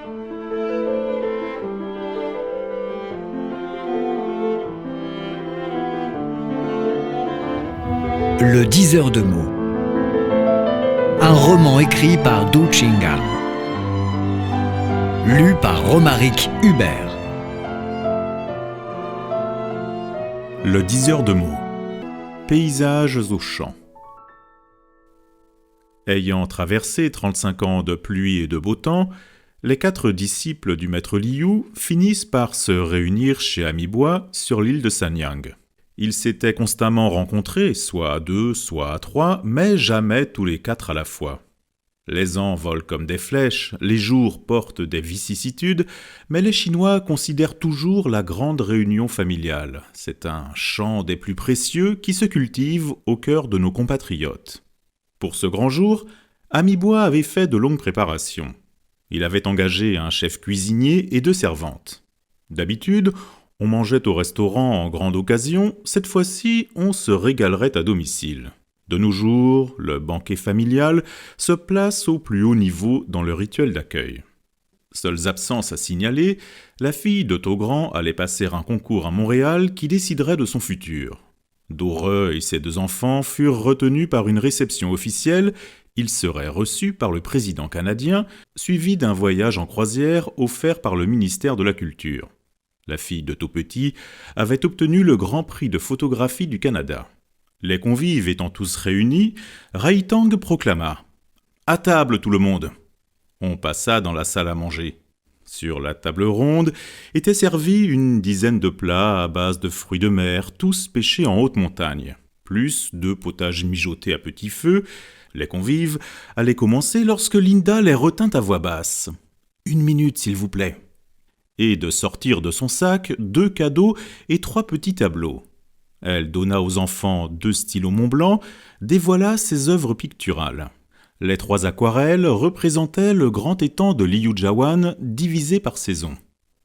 Le diseur de mots. Un roman écrit par Du Chingang. Lu par Romaric Hubert. Le diseur de mots. Paysages aux champs. Ayant traversé 35 ans de pluie et de beau temps, les 4 disciples du maître Liu finissent par se réunir chez Amibois sur l'île de Sanyang. Ils s'étaient constamment rencontrés, soit à 2, soit à 3, mais jamais tous les 4 à la fois. Les ans volent comme des flèches, les jours portent des vicissitudes, mais les Chinois considèrent toujours la grande réunion familiale. C'est un champ des plus précieux qui se cultive au cœur de nos compatriotes. Pour ce grand jour, Amibois avait fait de longues préparations. Il avait engagé un chef cuisinier et 2 servantes. D'habitude, on mangeait au restaurant en grande occasion, cette fois-ci, on se régalerait à domicile. De nos jours, le banquet familial se place au plus haut niveau dans le rituel d'accueil. Seules absences à signaler, la fille de Togrand allait passer un concours à Montréal qui déciderait de son futur. Doreux et ses 2 enfants furent retenus par une réception officielle. Ils seraient reçus par le président canadien, suivi d'un voyage en croisière offert par le ministère de la Culture. La fille de Taupetit avait obtenu le Grand Prix de photographie du Canada. Les convives étant tous réunis, Raitang proclama « À table tout le monde !» On passa dans la salle à manger. Sur la table ronde étaient servis une dizaine de plats à base de fruits de mer, tous pêchés en haute montagne, plus 2 potages mijotés à petit feu. Les convives allaient commencer lorsque Linda les retint à voix basse. « 1 minute, s'il vous plaît !» Et de sortir de son sac 2 cadeaux et 3 petits tableaux. Elle donna aux enfants 2 stylos Montblanc, dévoila ses œuvres picturales. Les 3 aquarelles représentaient le grand étang de Liujiawan divisé par saison.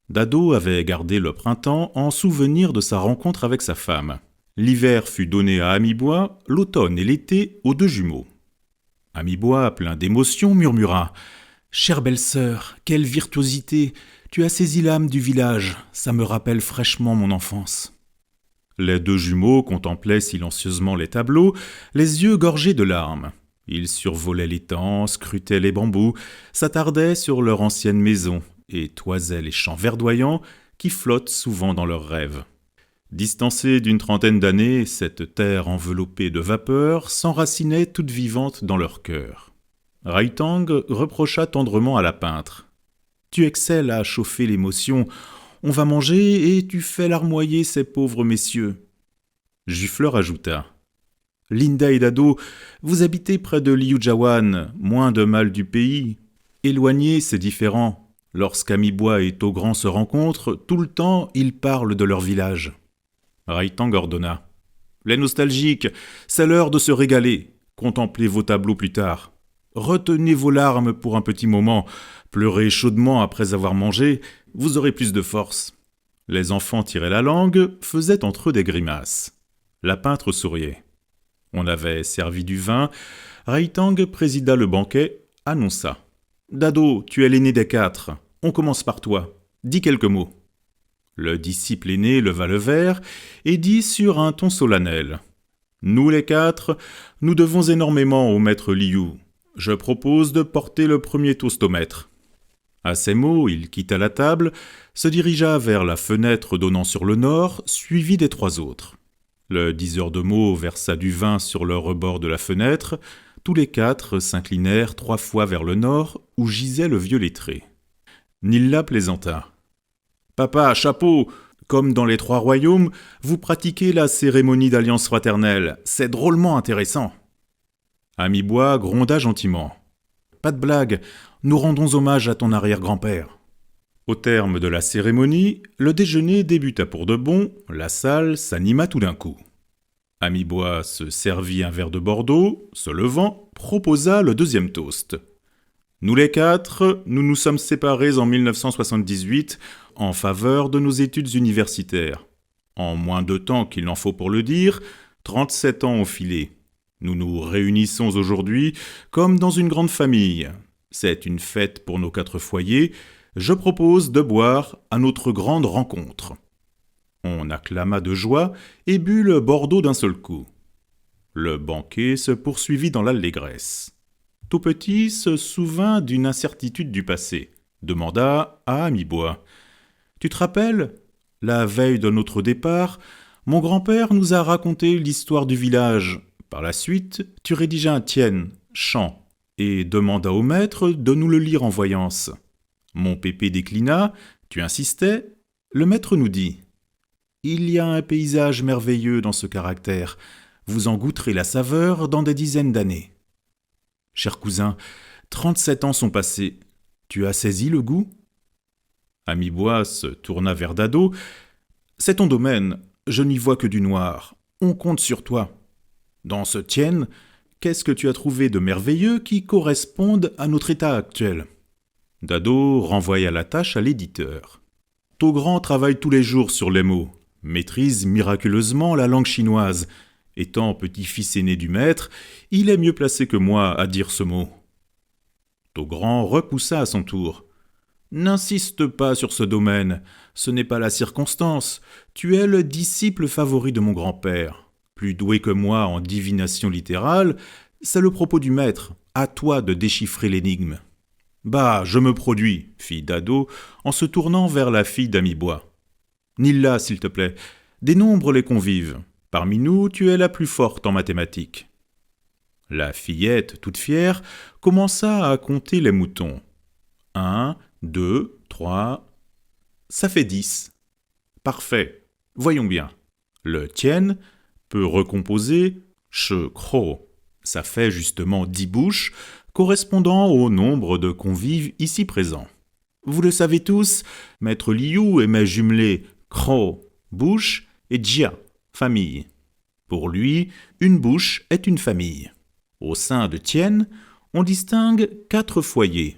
Dado avait gardé le printemps en souvenir de sa rencontre avec sa femme. L'hiver fut donné à Amibois, l'automne et l'été aux 2 jumeaux. Amibois, plein d'émotion, murmura « Chère belle-sœur, quelle virtuosité! Tu as saisi l'âme du village, ça me rappelle fraîchement mon enfance. » Les 2 jumeaux contemplaient silencieusement les tableaux, les yeux gorgés de larmes. Ils survolaient l'étang, scrutaient les bambous, s'attardaient sur leur ancienne maison et toisaient les champs verdoyants qui flottent souvent dans leurs rêves. Distancée d'une 30aine d'années, cette terre enveloppée de vapeur s'enracinait toute vivante dans leur cœur. Raitang reprocha tendrement à la peintre. « Tu excelles à chauffer l'émotion. On va manger et tu fais larmoyer ces pauvres messieurs. » Juffleur ajouta. « Linda et Dado, vous habitez près de Liujiawan, moins de mal du pays. Éloigné, c'est différent. Lorsqu'Amibois et Togrand se rencontrent, tout le temps, ils parlent de leur village. » Raitang ordonna. « Les nostalgiques, c'est l'heure de se régaler. Contemplez vos tableaux plus tard. Retenez vos larmes pour un petit moment. Pleurez chaudement après avoir mangé, vous aurez plus de force. » Les enfants tiraient la langue, faisaient entre eux des grimaces. La peintre souriait. On avait servi du vin. Raitang présida le banquet, annonça. « Dado, tu es l'aîné des 4. On commence par toi. Dis quelques mots. » Le disciple aîné leva le verre et dit sur un ton solennel. « Nous les 4, nous devons énormément au maître Liu. Je propose de porter le premier toast au maître. » À ces mots, il quitta la table, se dirigea vers la fenêtre donnant sur le nord, suivi des 3 autres. Le diseur de mots versa du vin sur le rebord de la fenêtre. Tous les 4 s'inclinèrent 3 fois vers le nord, où gisait le vieux lettré. Nilla plaisanta. « Papa, chapeau! Comme dans les 3 royaumes, vous pratiquez la cérémonie d'alliance fraternelle. C'est drôlement intéressant. » Amibois gronda gentiment. « Pas de blague, nous rendons hommage à ton arrière-grand-père. » Au terme de la cérémonie, le déjeuner débuta pour de bon, la salle s'anima tout d'un coup. Amibois se servit un verre de Bordeaux, se levant, proposa le 2e toast. « Nous les 4, nous nous sommes séparés en 1978 en faveur de nos études universitaires. En moins de temps qu'il n'en faut pour le dire, 37 ans ont filé. Nous nous réunissons aujourd'hui comme dans une grande famille. C'est une fête pour nos 4 foyers. Je propose de boire à notre grande rencontre. » On acclama de joie et but le Bordeaux d'un seul coup. Le banquet se poursuivit dans l'allégresse. Tout petit se souvint d'une incertitude du passé, demanda à Ami-Bois. « Tu te rappelles, la veille de notre départ, mon grand-père nous a raconté l'histoire du village. Par la suite, tu rédigeas un tienne, chant, et demanda au maître de nous le lire en voyance. Mon pépé déclina, tu insistais, le maître nous dit « Il y a un paysage merveilleux dans ce caractère, vous en goûterez la saveur dans des dizaines d'années. » Cher cousin, 37 ans sont passés, tu as saisi le goût ? Ami-Bois se tourna vers Dado. « C'est ton domaine, je n'y vois que du noir, on compte sur toi. Dans ce tienne, qu'est-ce que tu as trouvé de merveilleux qui corresponde à notre état actuel ?» Dado renvoya la tâche à l'éditeur. « Togrand travaille tous les jours sur les mots, maîtrise miraculeusement la langue chinoise. Étant petit-fils aîné du maître, il est mieux placé que moi à dire ce mot. » Togrand repoussa à son tour. « N'insiste pas sur ce domaine, ce n'est pas la circonstance. Tu es le disciple favori de mon grand-père. Plus doué que moi en divination littérale, c'est le propos du maître, à toi de déchiffrer l'énigme. »« Bah, je me produis, » fit Dado en se tournant vers la fille d'Ami-Bois. « Nilla, s'il te plaît, dénombre les convives. Parmi nous, tu es la plus forte en mathématiques. » La fillette, toute fière, commença à compter les moutons. 1, 2, 3... Ça fait 10. Parfait. Voyons bien. Le tienne peut recomposer che, cro. Ça fait justement 10 bouches, correspondant au nombre de convives ici présents. Vous le savez tous, maître Liu aimait jumeler cro, bouche, et jia, famille. Pour lui, une bouche est une famille. Au sein de Tien, on distingue 4 foyers.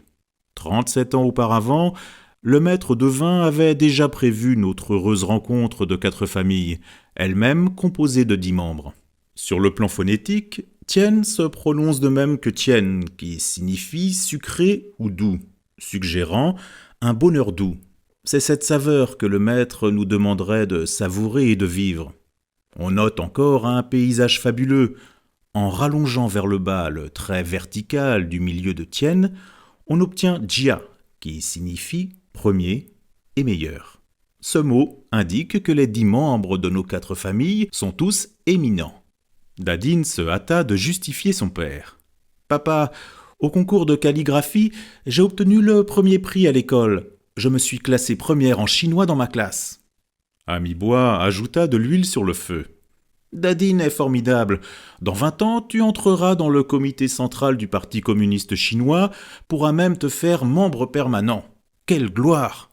37 ans auparavant, le maître de vin avait déjà prévu notre heureuse rencontre de 4 familles, elles-mêmes composées de 10 membres. Sur le plan phonétique, Tien se prononce de même que Tien, qui signifie sucré ou doux, suggérant un bonheur doux. C'est cette saveur que le maître nous demanderait de savourer et de vivre. On note encore un paysage fabuleux. En rallongeant vers le bas le trait vertical du milieu de Tien, on obtient Jia, qui signifie premier et meilleur. Ce mot indique que les 10 membres de nos 4 familles sont tous éminents. Dadine se hâta de justifier son père. « Papa, au concours de calligraphie, j'ai obtenu le premier prix à l'école. Je me suis classée première en chinois dans ma classe. » Ami-Bois ajouta de l'huile sur le feu. « Dadine est formidable. Dans 20 ans, tu entreras dans le comité central du Parti communiste chinois, pourras même te faire membre permanent. Quelle gloire !»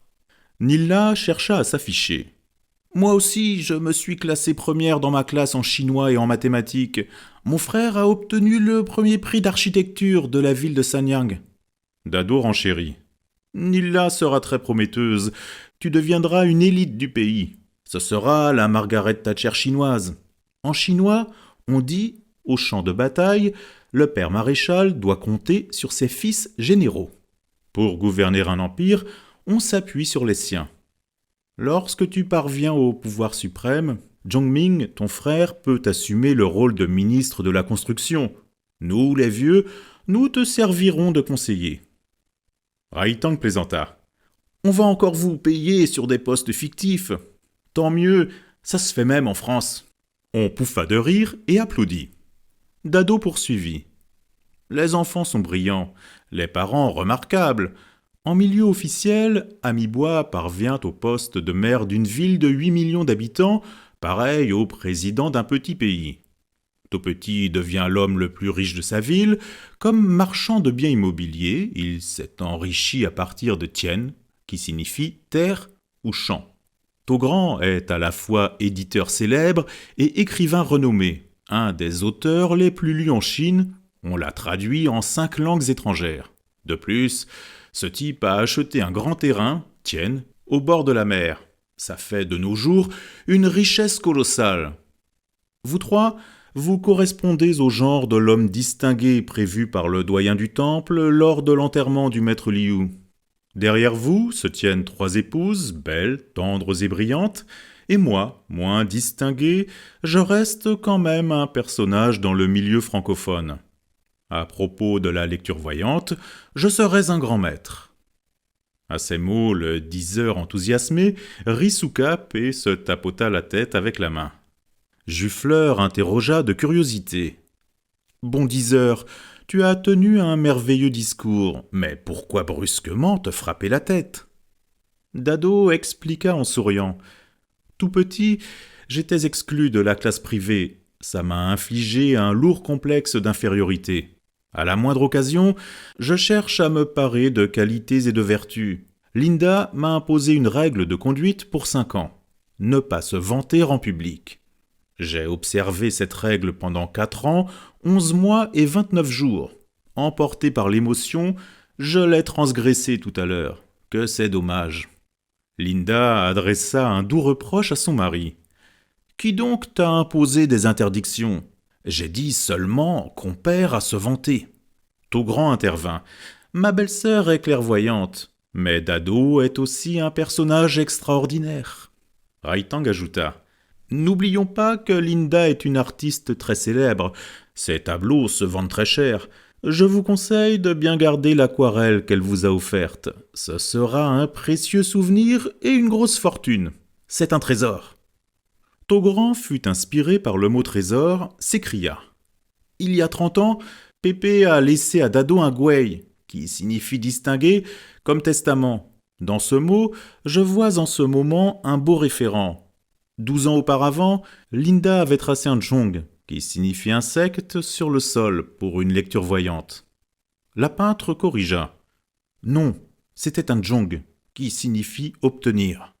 Nilla chercha à s'afficher. « Moi aussi, je me suis classée première dans ma classe en chinois et en mathématiques. Mon frère a obtenu le premier prix d'architecture de la ville de Sanyang. » Dado renchérit. « Nilla sera très prometteuse. Tu deviendras une élite du pays. Ce sera la Margaret Thatcher chinoise. En chinois, on dit, au champ de bataille, le père maréchal doit compter sur ses fils généraux. Pour gouverner un empire, on s'appuie sur les siens. Lorsque tu parviens au pouvoir suprême, Zhongming, ton frère, peut assumer le rôle de ministre de la construction. Nous, les vieux, nous te servirons de conseillers. » Raitang plaisanta. « On va encore vous payer sur des postes fictifs. Tant mieux, ça se fait même en France. » On pouffa de rire et applaudit. Dado poursuivit. « Les enfants sont brillants, les parents remarquables. En milieu officiel, Ami-Bois parvient au poste de maire d'une ville de 8 millions d'habitants, pareil au président d'un petit pays. Taupetit devient l'homme le plus riche de sa ville. Comme marchand de biens immobiliers, il s'est enrichi à partir de Tien, qui signifie terre ou champ. Togrand est à la fois éditeur célèbre et écrivain renommé, un des auteurs les plus lus en Chine. On l'a traduit en 5 langues étrangères. De plus, ce type a acheté un grand terrain, Tien, au bord de la mer. Ça fait de nos jours une richesse colossale. Vous 3, vous correspondez au genre de l'homme distingué prévu par le doyen du temple lors de l'enterrement du maître Liu. Derrière vous se tiennent 3 épouses, belles, tendres et brillantes, et moi, moins distingué, je reste quand même un personnage dans le milieu francophone. À propos de la lecture voyante, je serais un grand maître. » À ces mots, le diseur enthousiasmé rit sous cape et se tapota la tête avec la main. Jufleur interrogea de curiosité. « Bon diseur, tu as tenu un merveilleux discours, mais pourquoi brusquement te frapper la tête ?» Dado expliqua en souriant. « Tout petit, j'étais exclu de la classe privée. Ça m'a infligé un lourd complexe d'infériorité. À la moindre occasion, je cherche à me parer de qualités et de vertus. Linda m'a imposé une règle de conduite pour 5 ans. Ne pas se vanter en public. J'ai observé cette règle pendant 4 ans, 11 mois et 29 jours. Emporté par l'émotion, je l'ai transgressée tout à l'heure. Que c'est dommage. » Linda adressa un doux reproche à son mari. « Qui donc t'a imposé des interdictions ? J'ai dit seulement qu'on perd à se vanter. » Togrand intervint. « Ma belle-sœur est clairvoyante, mais Dado est aussi un personnage extraordinaire. » Raitang ajouta. « N'oublions pas que Linda est une artiste très célèbre. Ses tableaux se vendent très cher. Je vous conseille de bien garder l'aquarelle qu'elle vous a offerte. Ce sera un précieux souvenir et une grosse fortune. C'est un trésor. » Togrand fut inspiré par le mot trésor, s'écria. « Il y a 30 ans, Pépé a laissé à Dado un gwei, qui signifie distinguer, comme testament. Dans ce mot, je vois en ce moment un beau référent. 12 ans auparavant, Linda avait tracé un jong, qui signifie insecte, sur le sol pour une lecture voyante. La peintre corrigea. Non, c'était un jong, qui signifie obtenir.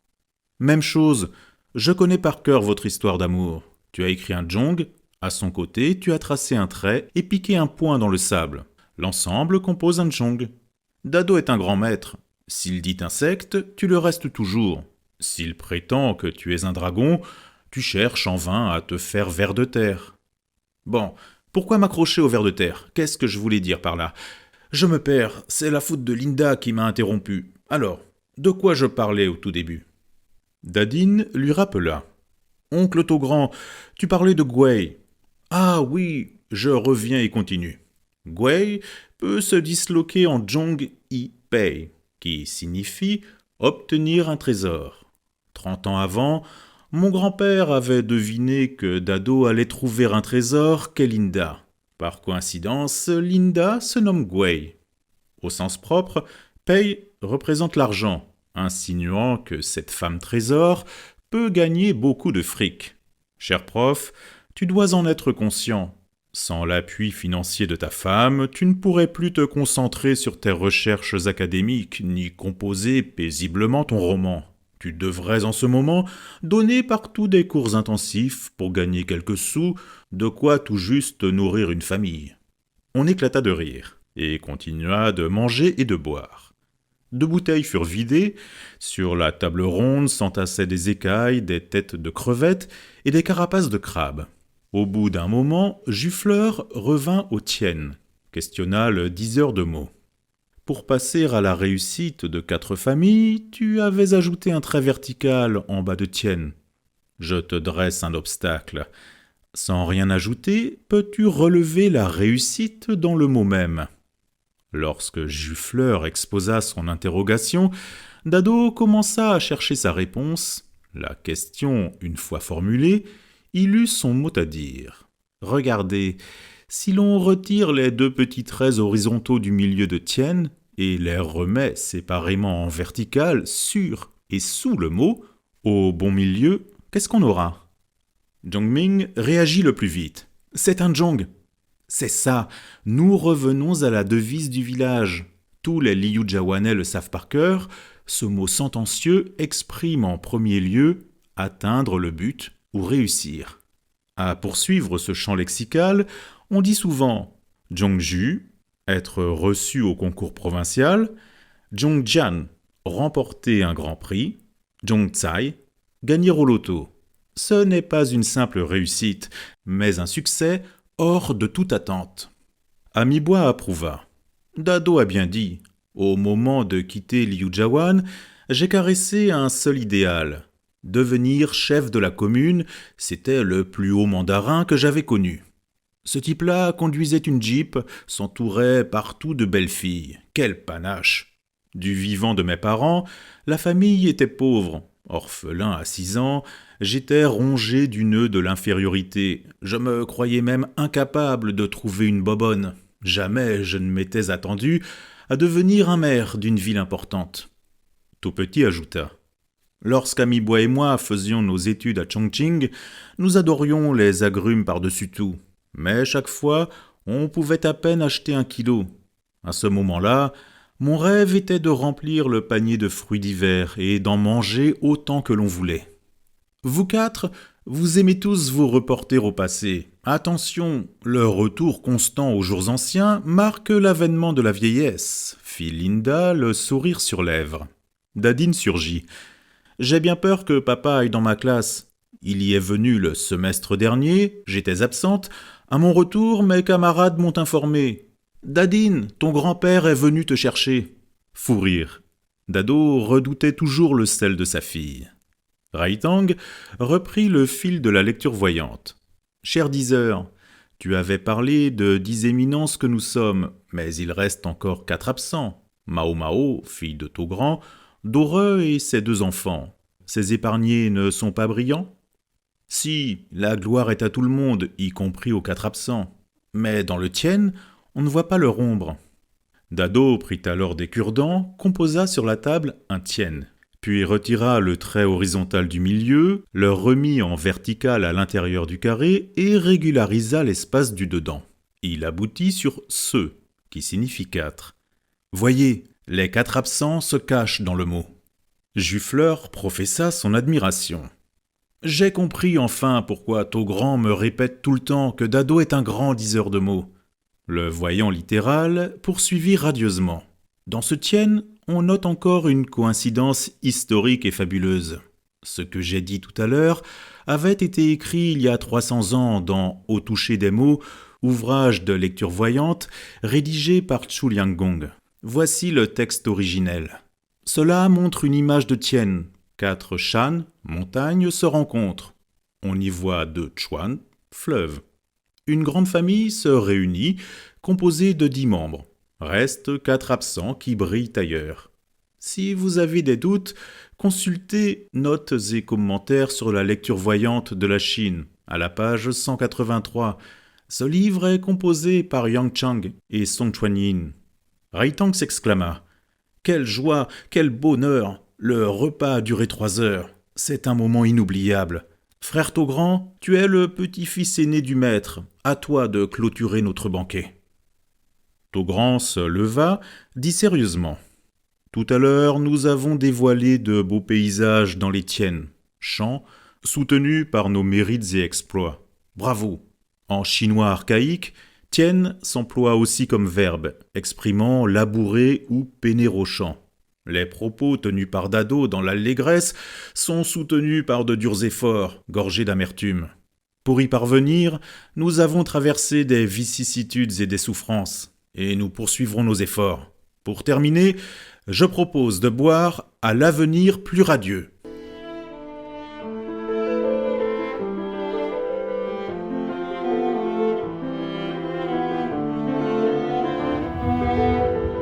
Même chose, je connais par cœur votre histoire d'amour. Tu as écrit un jong, à son côté, tu as tracé un trait et piqué un point dans le sable. L'ensemble compose un jong. Dado est un grand maître. S'il dit insecte, tu le restes toujours. S'il prétend que tu es un dragon, tu cherches en vain à te faire ver de terre. Bon, pourquoi m'accrocher au ver de terre ? Qu'est-ce que je voulais dire par là ? Je me perds, c'est la faute de Linda qui m'a interrompu. Alors, de quoi je parlais au tout début ? Dadine lui rappela. « Oncle Togrand, tu parlais de gwei. »« Ah oui, je reviens et continue. Gwei peut se disloquer en jong i pei, qui signifie obtenir un trésor. 30 ans avant, mon grand-père avait deviné que Dado allait trouver un trésor qu'est Linda. Par coïncidence, Linda se nomme gwei. Au sens propre, pei représente l'argent, insinuant que cette femme trésor peut gagner beaucoup de fric. Cher prof, tu dois en être conscient. Sans l'appui financier de ta femme, tu ne pourrais plus te concentrer sur tes recherches académiques, ni composer paisiblement ton roman. Tu devrais en ce moment donner partout des cours intensifs pour gagner quelques sous, de quoi tout juste nourrir une famille. » On éclata de rire, et continua de manger et de boire. 2 bouteilles furent vidées, sur la table ronde s'entassaient des écailles, des têtes de crevettes et des carapaces de crabes. Au bout d'un moment, Jufleur revint au tienne, questionna le diseur de mots. « Pour passer à la réussite de 4 familles, tu avais ajouté un trait vertical en bas de tienne. Je te dresse un obstacle. Sans rien ajouter, peux-tu relever la réussite dans le mot même ?» Lorsque Jufleur exposa son interrogation, Dado commença à chercher sa réponse. La question, une fois formulée, il eut son mot à dire. « Regardez, si l'on retire les 2 petits traits horizontaux du milieu de tienne et les remet séparément en vertical sur et sous le mot, au bon milieu, qu'est-ce qu'on aura ?» Zhongming réagit le plus vite. « C'est un jong !»« C'est ça, nous revenons à la devise du village. Tous les Liu Jawanais le savent par cœur, ce mot sentencieux exprime en premier lieu atteindre le but ou réussir. À poursuivre ce champ lexical, on dit souvent Zhongju, être reçu au concours provincial, Zhongjian, remporter un grand prix, Zhongcai, gagner au loto. Ce n'est pas une simple réussite, mais un succès hors de toute attente. Amibois approuva. Dado a bien dit, Au moment de quitter Liujiawan, j'ai caressé un seul idéal. Devenir chef de la commune, c'était le plus haut mandarin que j'avais connu. Ce type-là conduisait une Jeep, s'entourait partout de belles filles. Quel panache! Du vivant de mes parents, la famille était pauvre. Orphelin à 6 ans, j'étais rongé du nœud de l'infériorité. Je me croyais même incapable de trouver une bobonne. Jamais je ne m'étais attendu à devenir un maire d'une ville importante. Tout petit ajouta. Lorsqu'Amibois et moi faisions nos études à Chongqing, nous adorions les agrumes par-dessus tout. Mais chaque fois, on pouvait à peine acheter 1 kilo. À ce moment-là, mon rêve était de remplir le panier de fruits d'hiver et d'en manger autant que l'on voulait. Vous 4, vous aimez tous vous reporter au passé. Attention, le retour constant aux jours anciens marque l'avènement de la vieillesse, fit Linda, le sourire sur lèvres. Dadine surgit. J'ai bien peur que papa aille dans ma classe. Il y est venu le semestre dernier, j'étais absente. À mon retour, mes camarades m'ont informé. Dadine, ton grand-père est venu te chercher. Fou rire. Dado redoutait toujours le sel de sa fille. Raitang reprit le fil de la lecture voyante. Cher diseur, tu avais parlé de 10 éminences que nous sommes, mais il reste encore 4 absents. Mao Mao, fille de Togrand, Doreux et ses 2 enfants. Ces épargnés ne sont pas brillants? Si, la gloire est à tout le monde, y compris aux 4 absents. Mais dans le tien, on ne voit pas leur ombre. Dado prit alors des cure-dents, composa sur la table un tien, puis retira le trait horizontal du milieu, le remit en vertical à l'intérieur du carré et régularisa l'espace du dedans. Il aboutit sur « ce », qui signifie 4. Voyez, les 4 absents se cachent dans le mot. Juffleur professa son admiration. J'ai compris enfin pourquoi Togrand me répète tout le temps que Dado est un grand diseur de mots. Le voyant littéral poursuivit radieusement. Dans ce tien, on note encore une coïncidence historique et fabuleuse. Ce que j'ai dit tout à l'heure avait été écrit il y a 300 ans dans Au toucher des mots, ouvrage de lecture voyante rédigé par Chu Lianggong. Voici le texte originel. Cela montre une image de Tien. 4 shan, montagnes, se rencontrent. On y voit 2 chuan, fleuves. Une grande famille se réunit, composée de 10 membres. Restent 4 absents qui brillent ailleurs. Si vous avez des doutes, consultez notes et commentaires sur la lecture voyante de la Chine, à la page 183. Ce livre est composé par Yang Chang et Song Chuanyin. Raitang s'exclama. Quelle joie, quel bonheur! Le repas a duré 3 heures. C'est un moment inoubliable. Frère Togrand, tu es le petit-fils aîné du maître. À toi de clôturer notre banquet. Togrand se leva, dit sérieusement. Tout à l'heure, nous avons dévoilé de beaux paysages dans les tiennes, champs, soutenus par nos mérites et exploits. Bravo! En chinois archaïque, tien s'emploie aussi comme verbe, exprimant labourer ou peiner au champ. Les propos tenus par Dado dans l'allégresse sont soutenus par de durs efforts, gorgés d'amertume. Pour y parvenir, nous avons traversé des vicissitudes et des souffrances, et nous poursuivrons nos efforts. Pour terminer, je propose de boire à l'avenir plus radieux.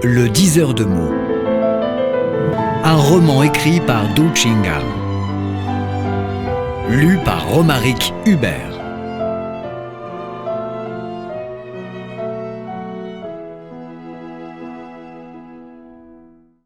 Le diseur de mots. Un roman écrit par Du Chingang. Lu par Romaric Hubert.